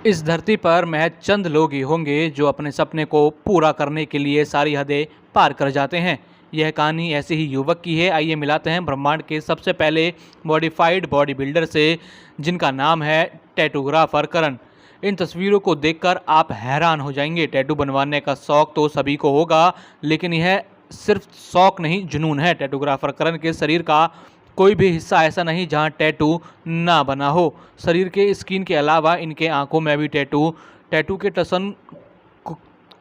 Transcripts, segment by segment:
इस धरती पर महज चंद लोग ही होंगे जो अपने सपने को पूरा करने के लिए सारी हदें पार कर जाते हैं। यह कहानी ऐसे ही युवक की है। आइए मिलाते हैं ब्रह्मांड के सबसे पहले मॉडिफाइड बॉडी बिल्डर से, जिनका नाम है टैटूग्राफर करण। इन तस्वीरों को देखकर आप हैरान हो जाएंगे। टैटू बनवाने का शौक तो सभी को होगा, लेकिन यह सिर्फ शौक नहीं, जुनून है। टैटूग्राफर करण के शरीर का कोई भी हिस्सा ऐसा नहीं जहां टैटू ना बना हो। शरीर के स्किन के अलावा इनके आंखों में भी टैटू के टसन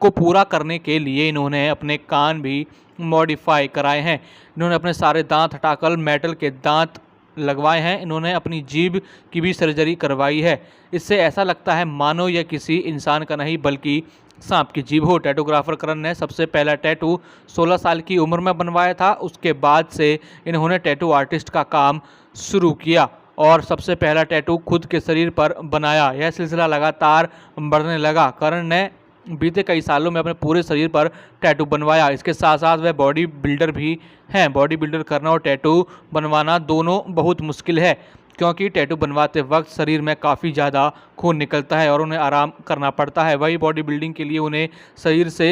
को पूरा करने के लिए इन्होंने अपने कान भी मॉडिफाई कराए हैं। इन्होंने अपने सारे दांत हटाकर मेटल के दांत लगवाए हैं। इन्होंने अपनी जीभ की भी सर्जरी करवाई है। इससे ऐसा लगता है मानो यह किसी इंसान का नहीं बल्कि सांप की जीभ हो। टैटूग्राफर करण ने सबसे पहला टैटू 16 साल की उम्र में बनवाया था। उसके बाद से इन्होंने टैटू आर्टिस्ट का काम शुरू किया और सबसे पहला टैटू खुद के शरीर पर बनाया। यह सिलसिला लगातार बढ़ने लगा। करण ने बीते कई सालों में अपने पूरे शरीर पर टैटू बनवाया। इसके साथ साथ वह बॉडी बिल्डर भी हैं। बॉडी बिल्डर करना और टैटू बनवाना दोनों बहुत मुश्किल है, क्योंकि टैटू बनवाते वक्त शरीर में काफ़ी ज़्यादा खून निकलता है और उन्हें आराम करना पड़ता है। वही बॉडी बिल्डिंग के लिए उन्हें शरीर से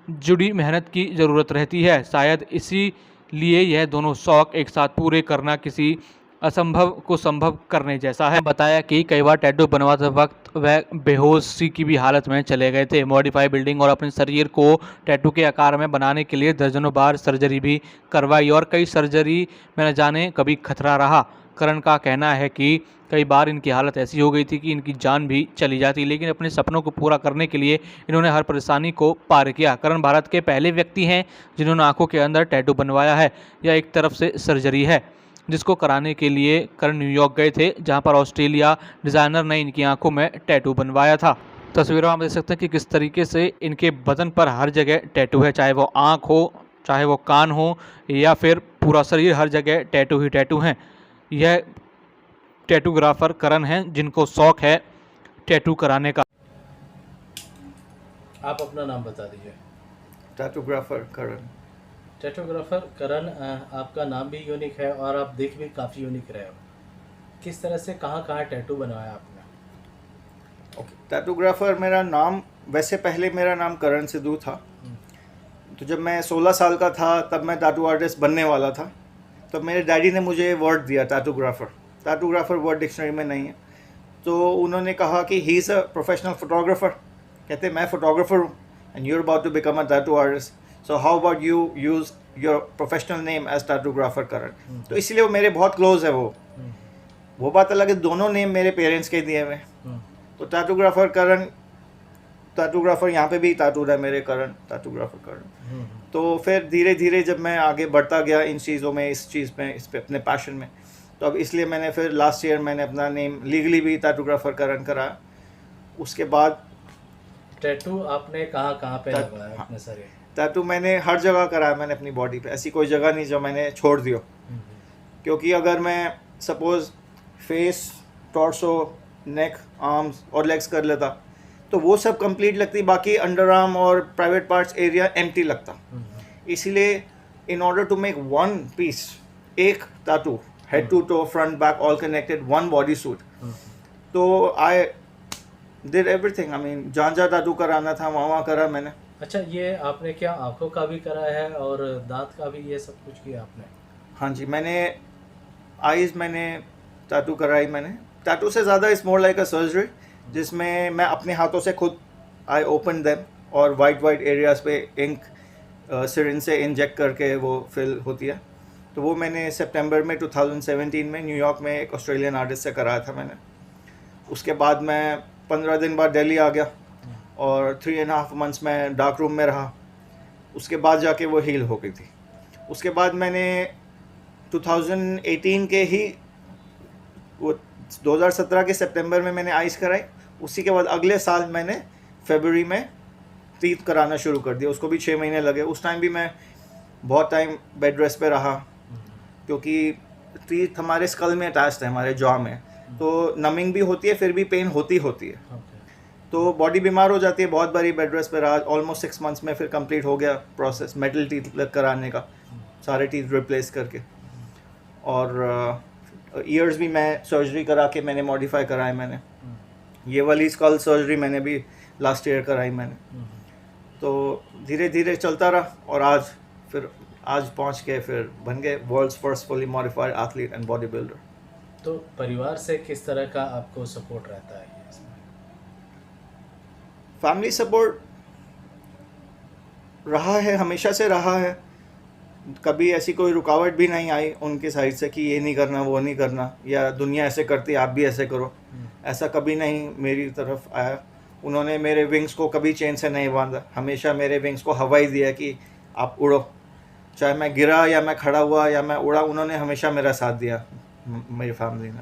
जुड़ी मेहनत की ज़रूरत रहती है। शायद इसीलिए यह दोनों शौक एक साथ पूरे करना किसी असंभव को संभव करने जैसा है। बताया कि कई बार टैटू बनवाते वक्त वह बेहोशी की भी हालत में चले गए थे। मॉडिफाई बिल्डिंग और अपने शरीर को टैटू के आकार में बनाने के लिए दर्जनों बार सर्जरी भी करवाई और कई सर्जरी में न जाने कभी खतरा रहा। करण का कहना है कि कई बार इनकी हालत ऐसी हो गई थी कि इनकी जान भी चली जाती, लेकिन अपने सपनों को पूरा करने के लिए इन्होंने हर परेशानी को पार किया। करण भारत के पहले व्यक्ति हैं जिन्होंने आंखों के अंदर टैटू बनवाया है। यह एक तरफ से सर्जरी है जिसको कराने के लिए करण न्यूयॉर्क गए थे, जहां पर ऑस्ट्रेलिया डिज़ाइनर ने इनकी आंखों में टैटू बनवाया था। तस्वीरों में आप देख सकते हैं कि किस तरीके से इनके बदन पर हर जगह टैटू है, चाहे वो आँख हो, चाहे वो कान हो या फिर पूरा शरीर, हर जगह टैटू ही टैटू हैं। यह टैटूग्राफर करण हैं जिनको शौक है टैटू कराने का। आप अपना नाम बता दीजिए। टैटूग्राफर करण। टैटूग्राफर करण, आपका नाम भी यूनिक है और आप दिख भी काफ़ी यूनिक रहे हो। किस तरह से कहाँ कहाँ टैटू बनवाया आपने? ओके, टैटूग्राफर मेरा नाम, वैसे पहले मेरा नाम करण सिद्धू था। तो जब मैं 16 साल का था तब मैं टैटू आर्टिस्ट बनने वाला था। तो मेरे डैडी ने मुझे वर्ड दिया टैटूग्राफर। टैटूग्राफर वर्ड डिक्शनरी में नहीं है। तो उन्होंने कहा कि he is a professional photographer. कहते मैं फोटोग्राफर हूँ and you are about to become a tattoo artist, so how about you use your professional name as tattoographer Karan. तो इसलिए वो मेरे बहुत क्लोज है। वो बात अलग है, दोनों नेम मेरे पेरेंट्स के दिए हुए। तो टैटूग्राफर करण, टैटूग्राफर यहाँ पे भी टैटू है मेरे, करण टैटूग्राफर करण। तो फिर धीरे धीरे जब मैं आगे बढ़ता गया इन चीज़ों में, इस चीज़ में, इस पे अपने पैशन में, तो अब इसलिए मैंने फिर लास्ट ईयर मैंने अपना नेम लीगली भी टैटूग्राफर करण कराया। उसके बाद टैटू आपने कहाँ कहाँ पे लगवाया अपने शरीर? टैटू मैंने हर जगह कराया मैंने अपनी बॉडी पे। ऐसी कोई जगह नहीं जो मैंने छोड़ दियो। क्योंकि अगर मैं suppose face, torso, neck, arms और लेग्स कर लेता तो वो सब कंप्लीट लगती, बाकी अंडर आर्म और प्राइवेट पार्ट्स एरिया एम्प्टी लगता। इसीलिए in order to make one piece, एक tattoo, head to toe, front back all connected, one body suit, तो I did everything. I mean जहाँ जहाँ टैटू कराना था वहाँ करा मैंने। अच्छा, ये आपने क्या आंखों का भी कराया है और दांत का भी, ये सब कुछ किया आपने? हाँ जी, मैंने आईज़ मैंने टैटू कराई। मैंने टैटू से ज़्यादा it's more like a surgery, जिसमें मैं अपने हाथों से खुद आई ओपन देम और वाइट एरियाज़ पे इंक सिरिंज से इंजेक्ट करके वो फिल होती है। तो वो मैंने सितंबर में 2017 में न्यूयॉर्क में एक ऑस्ट्रेलियन आर्टिस्ट से कराया था मैंने। उसके बाद मैं 15 दिन बाद दिल्ली आ गया और 3.5 मंथ्स में डार्क रूम में रहा। उसके बाद जाके वो हील हो गई थी। उसके बाद मैंने 2018 के ही, वो 2017 के सितंबर में मैंने आइस कराई। उसी के बाद अगले साल मैंने फरवरी में टीथ कराना शुरू कर दिया। उसको भी 6 महीने लगे। उस टाइम भी मैं बहुत टाइम बेड रेस्ट पे रहा, क्योंकि टीथ हमारे स्कल में अटैच्ड है, हमारे जॉ में, तो नमिंग भी होती है, फिर भी पेन होती है। तो बॉडी बीमार हो जाती है। बहुत बारी बेड रेस्ट पे रहा। ऑलमोस्ट 6 मंथ्स में फिर कंप्लीट हो गया प्रोसेस मेटल टीथ कराने का, सारे टीथ रिप्लेस करके। और ईयर्स भी मैं सर्जरी करा के मैंने मॉडिफाई कराए मैंने। ये वाली स्कल सर्जरी मैंने भी लास्ट ईयर कराई मैंने। तो धीरे धीरे चलता रहा और आज पहुंच के फिर बन गए world's first fully modified athlete and body builder. तो परिवार से किस तरह का आपको सपोर्ट रहता है इसमें? फैमिली सपोर्ट रहा है, हमेशा से रहा है। कभी ऐसी कोई रुकावट भी नहीं आई उनकी साइड से कि ये नहीं करना वो नहीं करना, या दुनिया ऐसे करती आप भी ऐसे करो, ऐसा कभी नहीं मेरी तरफ आया। उन्होंने मेरे विंग्स को कभी चेन से नहीं बांधा, हमेशा मेरे विंग्स को हवा ही दिया कि आप उड़ो, चाहे मैं गिरा या मैं खड़ा हुआ या मैं उड़ा, उन्होंने हमेशा मेरा साथ दिया मेरी फैमिली ने।